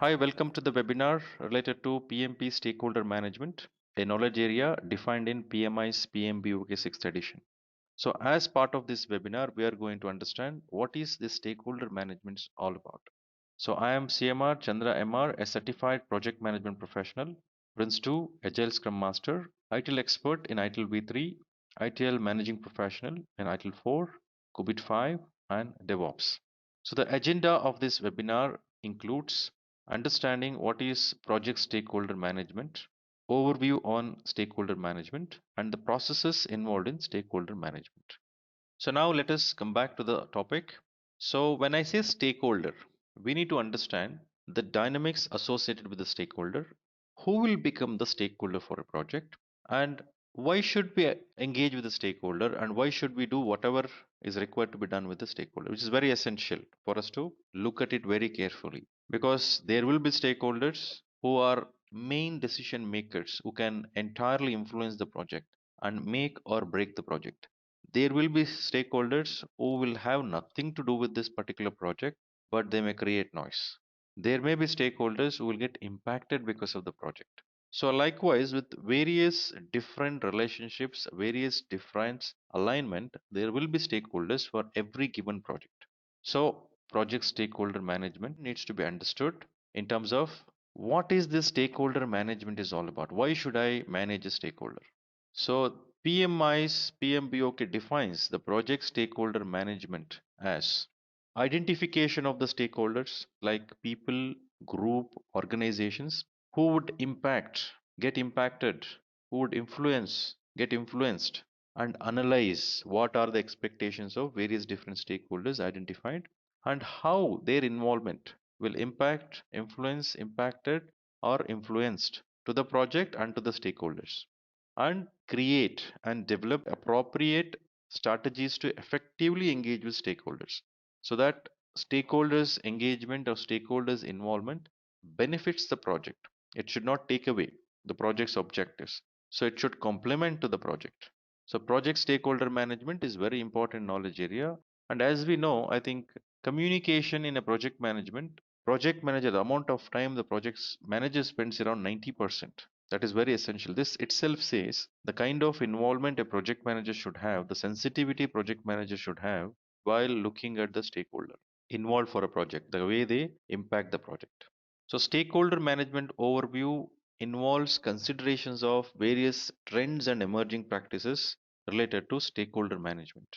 Hi, welcome to the webinar related to PMP Stakeholder Management, a knowledge area defined in PMI's PMP UK 6th edition. So as part of this webinar, we are going to understand what is this stakeholder management all about. So I am CMR Chandra MR, a certified project management professional, Prince 2, Agile Scrum Master, ITIL expert in ITIL V3, ITIL managing professional in ITIL 4, COVID 5, and DevOps. So the agenda of this webinar includes understanding what is project stakeholder management, overview on stakeholder management, and the processes involved in stakeholder management. So now let us come back to the topic. So when I say stakeholder, we need to understand the dynamics associated with the stakeholder, who will become the stakeholder for a project, and why should we engage with the stakeholder, and why should we do whatever is required to be done with the stakeholder, which is very essential for us to look at it very carefully, because there will be stakeholders who are main decision makers who can entirely influence the project and make or break the project. There will be stakeholders who will have nothing to do with this particular project, but they may create noise. There may be stakeholders who will get impacted because of the project. So likewise, with various different relationships, various different alignment, there will be stakeholders for every given project. So project stakeholder management needs to be understood in terms of what is this stakeholder management is all about. Why should I manage a stakeholder? So PMI's PMBOK defines the project stakeholder management as identification of the stakeholders like people, group, organizations who would get impacted, who would get influenced, and analyze what are the expectations of various different stakeholders identified and how their involvement will impact, influence, impacted, or influenced to the project and to the stakeholders, and create and develop appropriate strategies to effectively engage with stakeholders so that stakeholders engagement or stakeholders involvement benefits the project. It should not take away the project's objectives, so it should complement to the project. So project stakeholder management is very important knowledge area. And as we know, I think communication in a project manager, the amount of time the project's manager spends around 90%. That is very essential. This itself says the kind of involvement a project manager should have, the sensitivity project manager should have while looking at the stakeholder involved for a project, the way they impact the project. So stakeholder management overview involves considerations of various trends and emerging practices related to stakeholder management.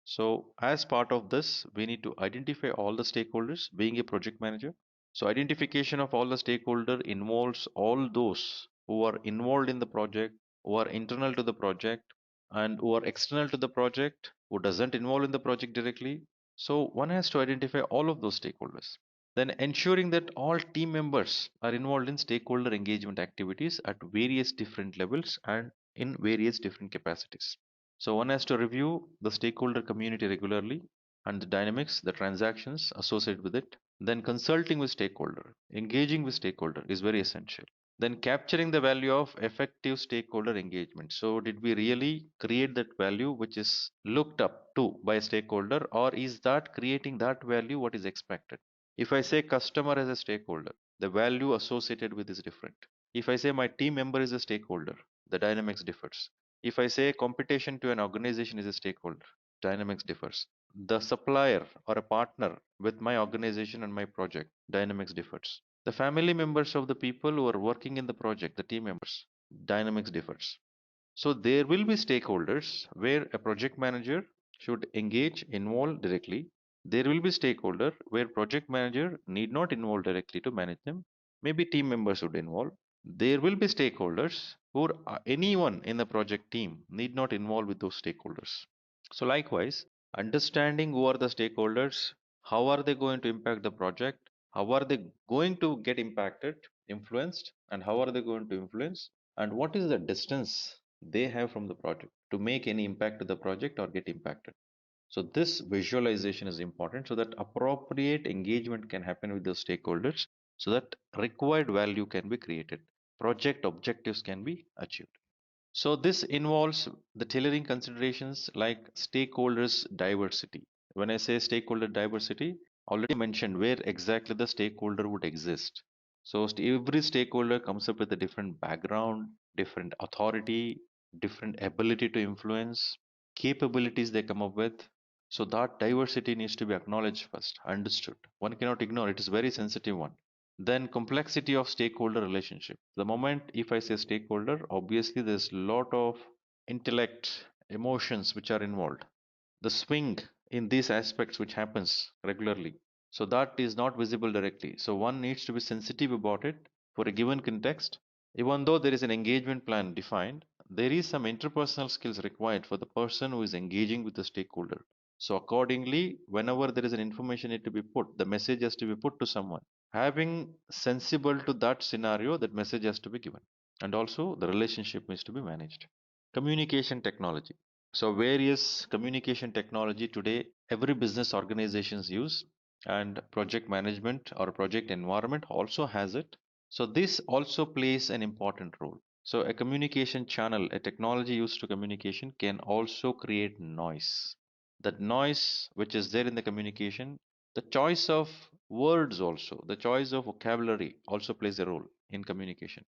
So as part of this, we need to identify all the stakeholders being a project manager. So identification of all the stakeholder involves all those who are involved in the project, who are internal to the project, and who are external to the project, who doesn't involve in the project directly. So one has to identify all of those stakeholders. Then ensuring that all team members are involved in stakeholder engagement activities at various different levels and in various different capacities. So one has to review the stakeholder community regularly and the dynamics, the transactions associated with it. Then consulting with stakeholder, engaging with stakeholder is very essential. Then capturing the value of effective stakeholder engagement. So did we really create that value which is looked up to by a stakeholder, or is that creating that value what is expected? If I say customer as a stakeholder, the value associated with is different. If I say my team member is a stakeholder, the dynamics differs. If I say competition to an organization is a stakeholder, dynamics differs. The supplier or a partner with my organization and my project, dynamics differs. The family members of the people who are working in the project, the team members, dynamics differs. So there will be stakeholders where a project manager should engage, involve directly. There will be stakeholder where project manager need not involve directly to manage them. Maybe team members should involve. There will be stakeholders who are anyone in the project team need not involve with those stakeholders. So likewise, understanding who are the stakeholders, how are they going to impact the project, how are they going to get impacted, influenced, and how are they going to influence, and what is the distance they have from the project to make any impact to the project or get impacted. So this visualization is important so that appropriate engagement can happen with the stakeholders so that required value can be created, project objectives can be achieved. So this involves the tailoring considerations like stakeholders diversity. When I say stakeholder diversity, already mentioned where exactly the stakeholder would exist. So every stakeholder comes up with a different background, different authority, different ability to influence, capabilities they come up with. So that diversity needs to be acknowledged first, understood. One cannot ignore it. It is very sensitive one. Then complexity of stakeholder relationship. The moment if I say stakeholder, obviously there's a lot of intellect, emotions which are involved. The swing in these aspects which happens regularly. So that is not visible directly. So one needs to be sensitive about it for a given context. Even though there is an engagement plan defined, there is some interpersonal skills required for the person who is engaging with the stakeholder. So accordingly, whenever there is an information need to be put, the message has to be put to someone. Having sensible to that scenario, that message has to be given. And also the relationship needs to be managed. Communication technology. So various communication technology today, every business organizations use, and project management or project environment also has it. So this also plays an important role. So a communication channel, a technology used to communication can also create noise. That noise which is there in the communication, the choice of words also, the choice of vocabulary also plays a role in communication,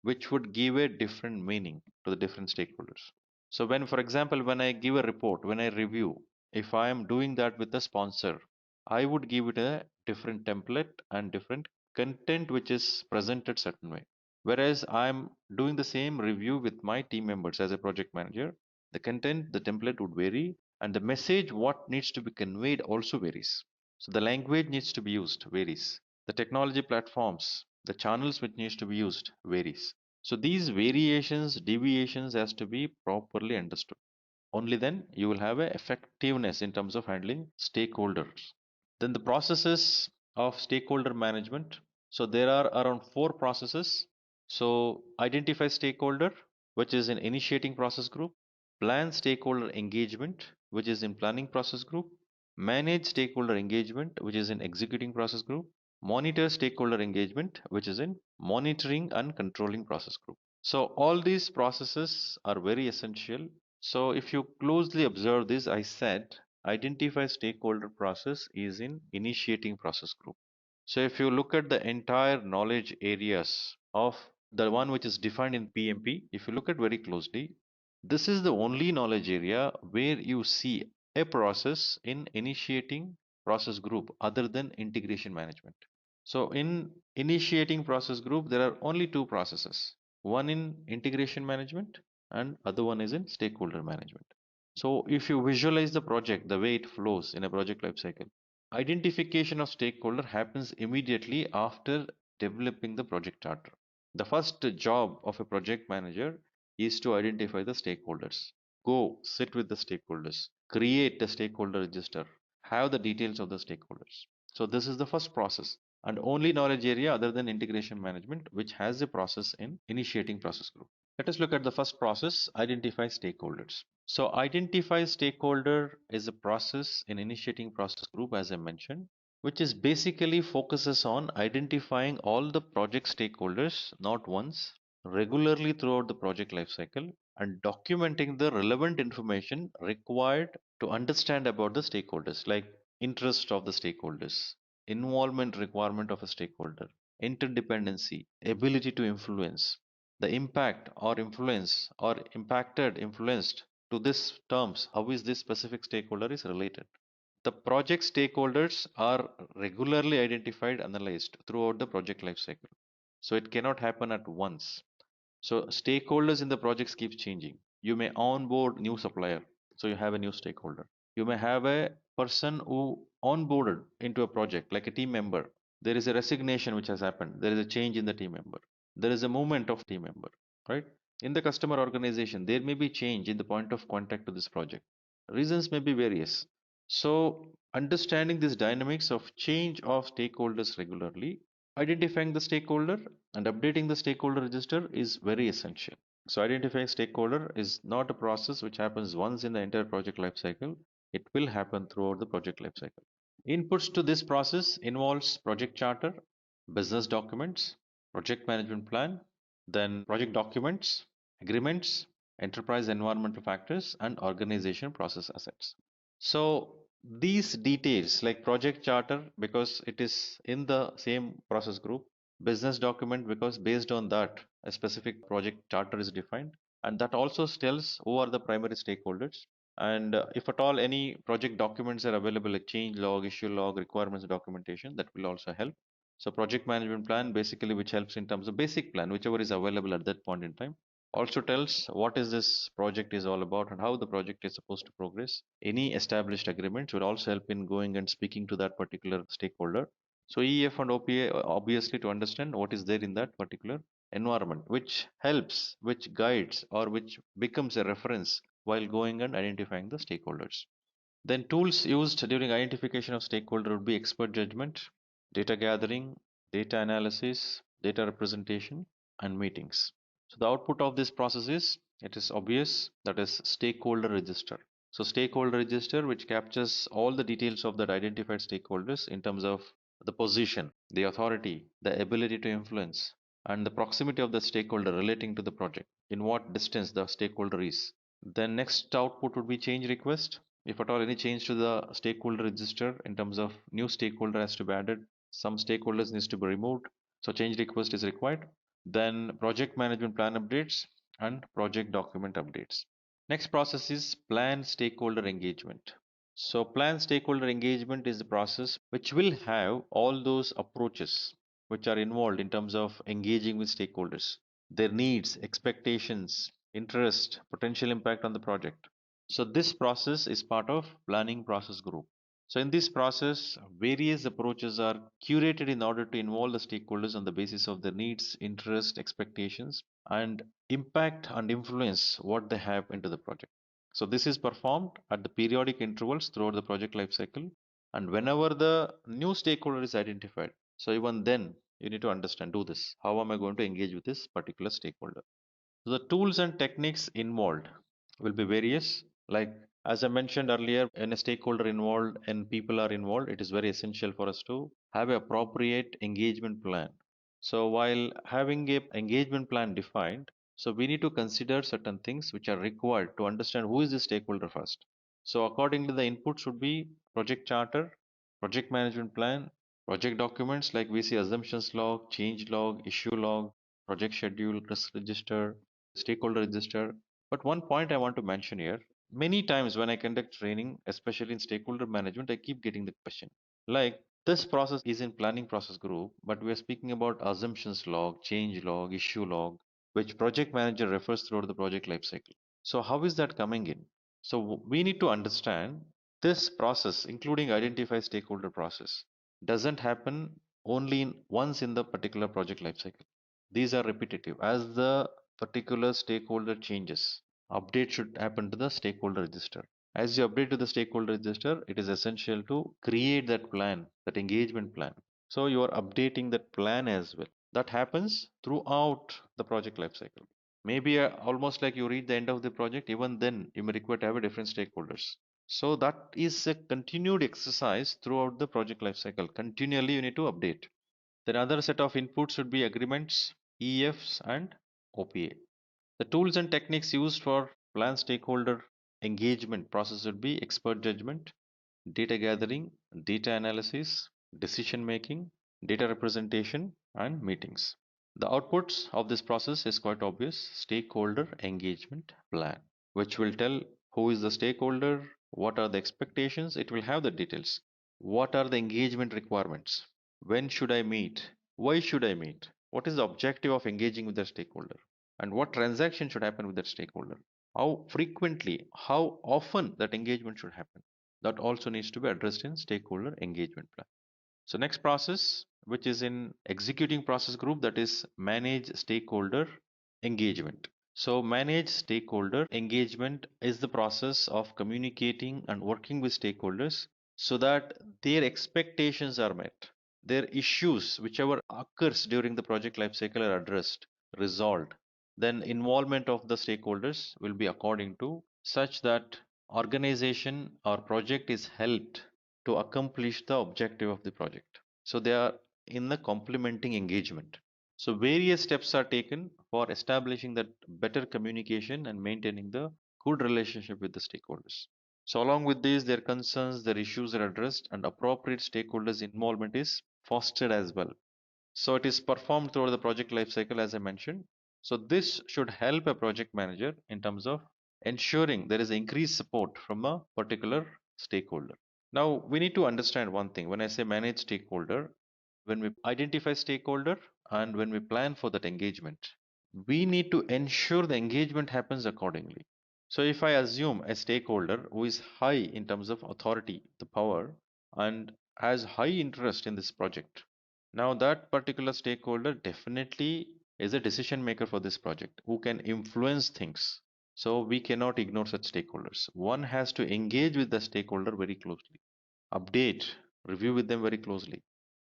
which would give a different meaning to the different stakeholders. So when, for example, when I give a report, when I review, if I am doing that with the sponsor, I would give it a different template and different content which is presented certain way. Whereas I'm doing the same review with my team members as a project manager, the content, the template would vary, and the message what needs to be conveyed also varies. So the language needs to be used varies. The technology platforms, the channels which needs to be used varies. So these variations, deviations has to be properly understood. Only then you will have a effectiveness in terms of handling stakeholders. Then the processes of stakeholder management. So there are around four processes. So identify stakeholder, which is in initiating process group, plan stakeholder engagement, which is in planning process group, manage stakeholder engagement, which is in executing process group, monitor stakeholder engagement, which is in monitoring and controlling process group. So all these processes are very essential. So if you closely observe this, I said identify stakeholder process is in initiating process group. So if you look at the entire knowledge areas of the one which is defined in PMP, if you look at very closely, this is the only knowledge area where you see a process in initiating process group other than integration management. So in initiating process group, there are only two processes, one in integration management and other one is in stakeholder management. So if you visualize the project, the way it flows in a project lifecycle, identification of stakeholder happens immediately after developing the project charter. The first job of a project manager is to identify the stakeholders. Go sit with the stakeholders, create a stakeholder register, have the details of the stakeholders. So this is the first process and only knowledge area other than integration management which has a process in initiating process group. Let us look at the first process, identify stakeholders. So identify stakeholder is a process in initiating process group as I mentioned, which is basically focuses on identifying all the project stakeholders not once, regularly throughout the project lifecycle and documenting the relevant information required to understand about the stakeholders like interest of the stakeholders, involvement requirement of a stakeholder, interdependency, ability to influence, the impact or influence or impacted influenced to this terms, how is this specific stakeholder is related. The project stakeholders are regularly identified, analyzed throughout the project lifecycle. So it cannot happen at once. So stakeholders in the projects keeps changing. You may onboard new supplier, so you have a new stakeholder. You may have a person who onboarded into a project like a team member. There is a resignation which has happened. There is a change in the team member. There is a movement of team member, right? In the customer organization, there may be change in the point of contact to this project. Reasons may be various. So understanding this dynamics of change of stakeholders regularly, identifying the stakeholder and updating the stakeholder register is very essential. So identifying stakeholder is not a process which happens once in the entire project lifecycle. It will happen throughout the project lifecycle. Inputs to this process involves project charter, business documents, project management plan, then project documents, agreements, enterprise environmental factors, and organization process assets. So these details like project charter, because it is in the same process group, business document because based on that a specific project charter is defined, and that also tells who are the primary stakeholders. And if at all any project documents are available like change log, issue log, requirements documentation, that will also help. So project management plan basically, which helps in terms of basic plan whichever is available at that point in time, also tells what is this project is all about and how the project is supposed to progress. Any established agreements will also help in going and speaking to that particular stakeholder. So EF and OPA obviously to understand what is there in that particular environment, which helps, which guides, or which becomes a reference while going and identifying the stakeholders. Then tools used during identification of stakeholder would be expert judgment, data gathering, data analysis, data representation, and meetings. So the output of this process is, it is obvious, that is stakeholder register. So stakeholder register which captures all the details of that identified stakeholders in terms of the position, the authority, the ability to influence, and the proximity of the stakeholder relating to the project, in what distance the stakeholder is. Then next output would be change request. If at all any change to the stakeholder register in terms of new stakeholder has to be added, some stakeholders needs to be removed, so change request is required. Then project management plan updates and project document updates. Next process is plan stakeholder engagement. So plan stakeholder engagement is the process which will have all those approaches which are involved in terms of engaging with stakeholders, their needs, expectations, interest, potential impact on the project. So this process is part of planning process group. So in this process, various approaches are curated in order to involve the stakeholders on the basis of their needs, interest, expectations, and impact and influence what they have into the project. So this is performed at the periodic intervals throughout the project lifecycle. And whenever the new stakeholder is identified, so even then you need to understand, do this. How am I going to engage with this particular stakeholder? So the tools and techniques involved will be various. Like as I mentioned earlier, when a stakeholder involved and people are involved, it is very essential for us to have a appropriate engagement plan. So while having a engagement plan defined, so we need to consider certain things which are required to understand who is the stakeholder first. So accordingly, the input should be project charter, project management plan, project documents like we see assumptions log, change log, issue log, project schedule, risk register, stakeholder register. But one point I want to mention here, many times when I conduct training, especially in stakeholder management, I keep getting the question like, this process is in planning process group, but we are speaking about assumptions log, change log, issue log, which project manager refers throughout the project lifecycle. So how is that coming in? So we need to understand this process, including identify stakeholder process, doesn't happen only once in the particular project lifecycle. These are repetitive. As the particular stakeholder changes, update should happen to the stakeholder register. As you update to the stakeholder register, it is essential to create that plan, that engagement plan. So you are updating that plan as well. That happens throughout the project lifecycle. Maybe almost like you reach the end of the project, even then you may require to have a different stakeholders. So that is a continued exercise throughout the project lifecycle. Continually, you need to update. Then other set of inputs should be agreements, EFs, and OPA. The tools and techniques used for plan stakeholder engagement process would be expert judgment, data gathering, data analysis, decision making, data representation, and meetings. The outputs of this process is quite obvious: stakeholder engagement plan, which will tell who is the stakeholder, what are the expectations, it will have the details. What are the engagement requirements? When should I meet? Why should I meet? What is the objective of engaging with the stakeholder? And what transaction should happen with that stakeholder? How frequently, how often that engagement should happen? That also needs to be addressed in stakeholder engagement plan. So next process, which is in executing process group, that is manage stakeholder engagement. So manage stakeholder engagement is the process of communicating and working with stakeholders so that their expectations are met. Their issues, whichever occurs during the project lifecycle, are addressed, resolved. Then involvement of the stakeholders will be according to such that organization or project is helped to accomplish the objective of the project. So they are in the complementing engagement. So various steps are taken for establishing that better communication and maintaining the good relationship with the stakeholders. So along with this, their concerns, their issues are addressed and appropriate stakeholders involvement is fostered as well. So it is performed throughout the project life cycle, as I mentioned. So this should help a project manager in terms of ensuring there is increased support from a particular stakeholder. Now we need to understand one thing. When I say manage stakeholder, when we identify stakeholder and when we plan for that engagement, we need to ensure the engagement happens accordingly. So if I assume a stakeholder who is high in terms of authority, the power, and has high interest in this project, now that particular stakeholder definitely is a decision maker for this project who can influence things. So we cannot ignore such stakeholders. One has to engage with the stakeholder very closely, update, review with them very closely.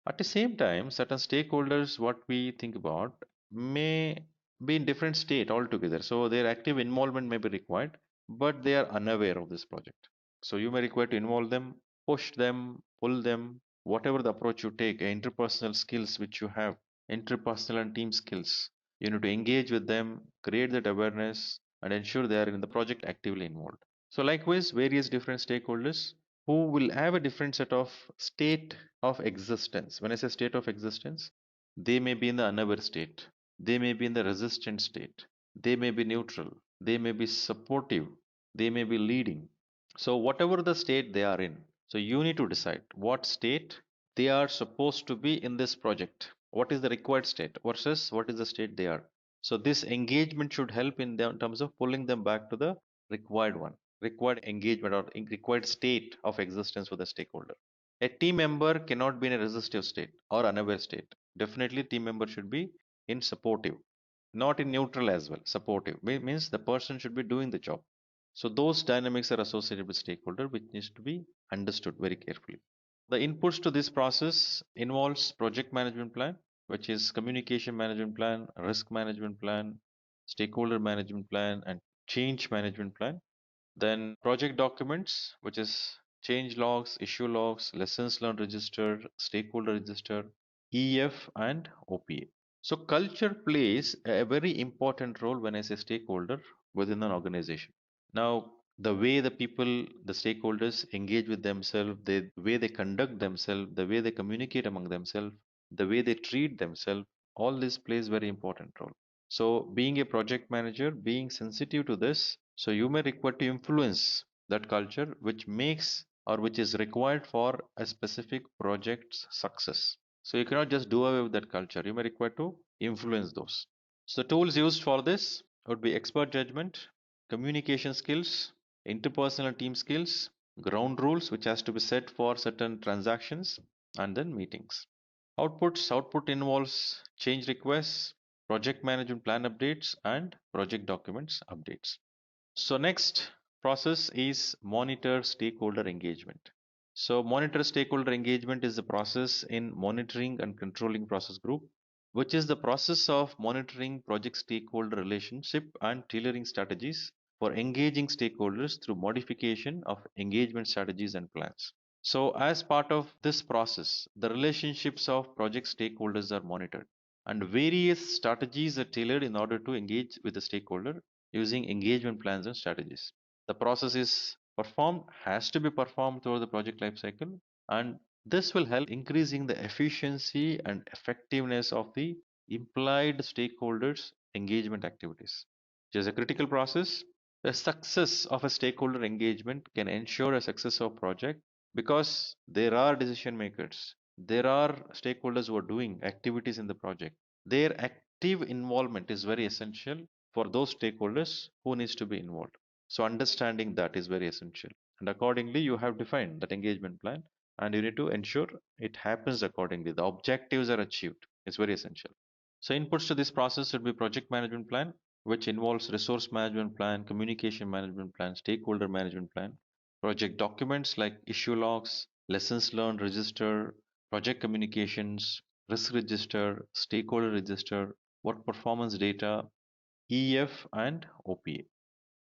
At the same time, certain stakeholders, what we think about, may be in different state altogether. So their active involvement may be required, but they are unaware of this project. So you may require to involve them, push them, pull them, whatever the approach you take, interpersonal skills which you have, interpersonal and team skills. You need to engage with them, create that awareness, and ensure they are in the project actively involved. So likewise, various different stakeholders who will have a different set of state of existence. When I say state of existence, they may be in the unaware state, they may be in the resistant state, they may be neutral, they may be supportive, they may be leading. So, whatever the state they are in, so you need to decide what state they are supposed to be in this project. What is the required state versus what is the state they are. So, this engagement should help in terms of pulling them back to the required one, required engagement or required state of existence for the stakeholder. A team member cannot be in a resistive state or unaware state. Definitely, team member should be in supportive, not in neutral as well. Supportive means the person should be doing the job. So those dynamics are associated with stakeholder, which needs to be understood very carefully. The inputs to this process involves project management plan, which is communication management plan, risk management plan, stakeholder management plan, and change management plan. Then project documents, which is change logs, issue logs, lessons learned register, stakeholder register, EF, and OPA. So culture plays a very important role when I say stakeholder within an organization. Now, the way the people, the stakeholders engage with themselves, the way they conduct themselves, the way they communicate among themselves, the way they treat themselves, all this plays very important role. So, being a project manager, being sensitive to this, so you may require to influence that culture which makes or which is required for a specific project's success. So you cannot just do away with that culture. You may require to influence those. So the tools used for this would be expert judgment, communication skills, interpersonal team skills, ground rules which has to be set for certain transactions, and then meetings. Output involves change requests, project management plan updates, and project documents updates. So next process is monitor stakeholder engagement. So monitor stakeholder engagement is the process in monitoring and controlling process group, which is the process of monitoring project stakeholder relationship and tailoring strategies for engaging stakeholders through modification of engagement strategies and plans. So as part of this process, the relationships of project stakeholders are monitored and various strategies are tailored in order to engage with the stakeholder using engagement plans and strategies. The process is performed, has to be performed throughout the project lifecycle, and this will help increasing the efficiency and effectiveness of the implied stakeholders' engagement activities. Which is a critical process. The success of a stakeholder engagement can ensure a success of project because there are decision makers, there are stakeholders who are doing activities in the project. Their active involvement is very essential for those stakeholders who needs to be involved. So understanding that is very essential. And accordingly, you have defined that engagement plan and you need to ensure it happens accordingly. The objectives are achieved. It's very essential. So inputs to this process should be project management plan, which involves resource management plan, communication management plan, stakeholder management plan, project documents like issue logs, lessons learned register, project communications, risk register, stakeholder register, work performance data, EF, and OPA.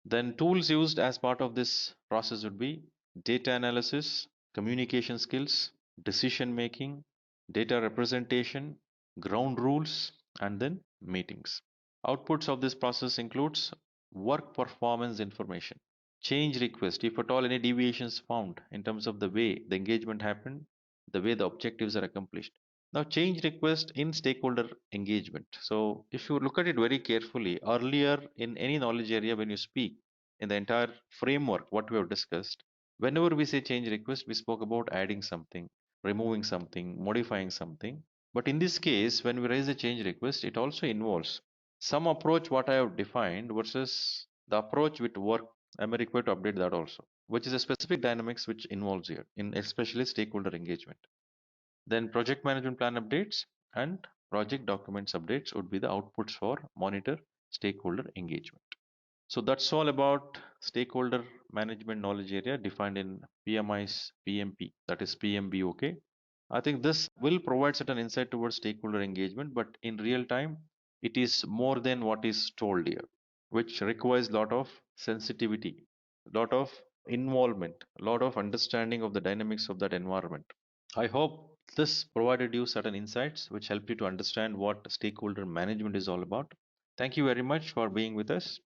Then tools used as part of this process would be data analysis, communication skills, decision making, data representation, ground rules, and then meetings. Outputs of this process includes work performance information, change request, if at all any deviations found in terms of the way the engagement happened, the way the objectives are accomplished. Now, change request in stakeholder engagement. So, if you look at it very carefully, earlier in any knowledge area, when you speak in the entire framework, what we have discussed, whenever we say change request, we spoke about adding something, removing something, modifying something. But in this case, when we raise a change request, it also involves some approach what I have defined versus the approach with work. Am I required to update that also, which is a specific dynamics which involves here in especially stakeholder engagement. Then project management plan updates and project documents updates would be the outputs for monitor stakeholder engagement. So that's all about stakeholder management knowledge area defined in PMI's PMP, that is PMBOK. I think this will provide certain insight towards stakeholder engagement, but in real time, it is more than what is told here, which requires a lot of sensitivity, a lot of involvement, a lot of understanding of the dynamics of that environment. I hope this provided you certain insights which help you to understand what stakeholder management is all about. Thank you very much for being with us.